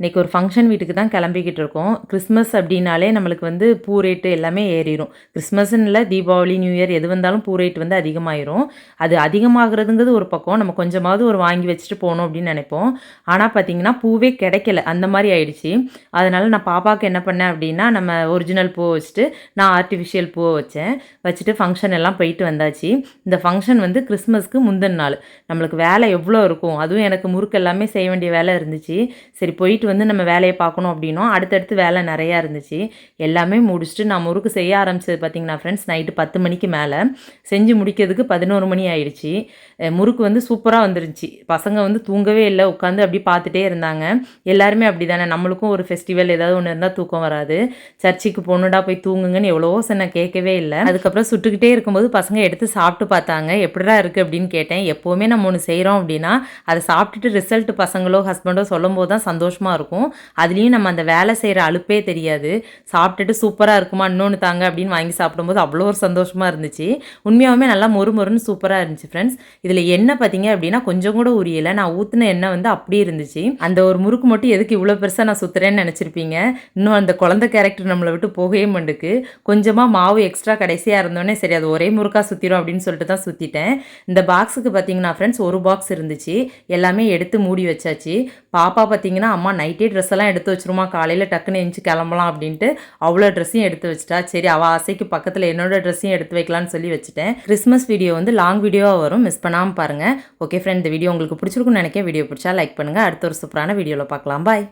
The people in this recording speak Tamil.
இன்றைக்கி ஒரு ஃபங்க்ஷன் வீட்டுக்கு தான் கிளம்பிக்கிட்டு இருக்கோம். கிறிஸ்மஸ் அப்படின்னாலே நம்மளுக்கு வந்து பூ ரேட்டு எல்லாமே ஏறிடும். கிறிஸ்மஸ்ன்னு இல்லை, தீபாவளி, நியூ இயர் எது வந்தாலும் பூ ரேட் வந்து அதிகமாயிரும். அது அதிகமாகிறதுங்கிறது ஒரு பக்கம், நம்ம கொஞ்சமாவது ஒரு வாங்கி வச்சுட்டு போகணும் அப்படின்னு நினைப்போம். ஆனால் பார்த்தீங்கன்னா பூவே கிடைக்கல, அந்த மாதிரி ஆயிடுச்சு. அதனால் நான் பாப்பாவுக்கு என்ன பண்ணேன் அப்படின்னா, நம்ம ஒரிஜினல் பூவை வச்சுட்டு நான் ஆர்டிஃபிஷியல் பூவை வச்சுட்டு ஃபங்க்ஷன் எல்லாம் போயிட்டு வந்தாச்சு. இந்த ஃபங்க்ஷன் வந்து கிறிஸ்மஸ்க்கு முந்தின நாள். நம்மளுக்கு வேலை எவ்வளோ இருக்கும், அதுவும் எனக்கு முறுக்கு எல்லாமே செய்ய வேண்டிய வேலை இருந்துச்சு. சரி போயிட்டு வந்து நம்ம வேலையை பார்க்கணும் அப்படின்னோம். அடுத்தடுத்து வேலை நிறையா இருந்துச்சு. எல்லாமே முடிச்சுட்டு நான் முறுக்கு செய்ய ஆரம்பிச்சது பார்த்தீங்கன்னா ஃப்ரெண்ட்ஸ், நைட்டு 10 மணிக்கு மேலே செஞ்சு முடிக்கிறதுக்கு 11 மணி ஆயிடுச்சு. முறுக்கு வந்து சூப்பராக வந்துருந்துச்சு. பசங்க வந்து தூங்கவே இல்லை, உட்காந்து அப்படி பார்த்துட்டே இருந்தாங்க. எல்லாருமே அப்படி தானே, நம்மளுக்கும் ஒரு ஃபெஸ்டிவல் ஏதாவது ஒன்று இருந்தால் தூக்கம் வராது. சர்ச்சுக்கு போகணுடா போய் தூங்குங்கன்னு எவ்வளவோ சொன்ன, கேட்கவே இல்லை. அதுக்கப்புறம் சுட்டுக்கிட்டே இருக்கும்போது பசங்க எடுத்து சாப்பிட்டு பார்த்தாங்க. எப்படிடா இருக்குது அப்படின்னு கேட்டேன். எப்போவுமே நம்ம ஒன்று செய்கிறோம் அப்படின்னா அதை சாப்பிட்டுட்டு ரிசல்ட் பசங்களோ ஹஸ்பண்டோ சொல்லும் போது தான் சந்தோஷமாக இருக்கும். அதுலேயும் நம்ம அந்த வேலை செய்கிற அலுப்பே தெரியாது. சாப்பிட்டுட்டு சூப்பராக இருக்குமா, இன்னொன்று தாங்க அப்படின்னு வாங்கி சாப்பிடும்போது அவ்வளோ ஒரு சந்தோஷமாக இருந்துச்சு. உண்மையாகவே நல்லா மொறுமொறுன்னு சூப்பராக இருந்துச்சு ஃப்ரெண்ட்ஸ். இதில் எண்ணெய் பார்த்தீங்க அப்படின்னா கொஞ்சம் கூட உரியலை. நான் ஊற்றின எண்ணெய் வந்து அப்படியே இருந்துச்சு. அந்த ஒரு முறுக்கு மட்டும் எதுக்கு இவ்வளோ பெருசாக நான் சுற்றுறேன்னு நினச்சிருப்பீங்க. இன்னும் அந்த குழந்தை கேரக்டர் நம்மளை விட்டு போகவே மாட்டுக்கு. கொஞ்சமாக மாவு எக்ஸ்ட்ரா கடைசியாக இருந்தோடனே சரி அது ஒரே முறுக்காக சுற்றிடும் அப்படின்னு சொல்லிட்டு தான் சுற்றிட்டேன். இந்த பாக்ஸுக்கு பார்த்தீங்கன்னா ஃப்ரெண்ட்ஸ் ஒரு பாக்ஸ் இருந்துச்சு. எல்லாமே எடுத்து மூடி வச்சாச்சு. பாப்பா பார்த்தீங்கன்னா அம்மா நைட்டே ட்ரெஸ் எல்லாம் எடுத்து வச்சிருமா, காலையில் டக்குன்னு எழுந்து கிளம்பலாம் அப்படின்ட்டு அவ்வளோ ட்ரெஸ்ஸையும் எடுத்து வச்சுட்டா. சரி அவள் ஆசைக்கு பக்கத்தில் என்னோட ட்ரெஸ்ஸையும் எடுத்து வைக்கலான்னு சொல்லி வச்சுட்டேன். கிறிஸ்மஸ் வீடியோ வந்து லாங் வீடியோவாக வரும், மிஸ் பண்ணாமல் பாருங்கள். ஓகே ஃப்ரெண்ட், இந்த வீடியோ உங்களுக்கு பிடிச்சிருக்குன்னு நினைக்கிறேன். வீடியோ பிடிச்சா லைக் பண்ணுங்கள். அடுத்த ஒரு சூப்பரான வீடியோவில் பார்க்கலாம். பாய்.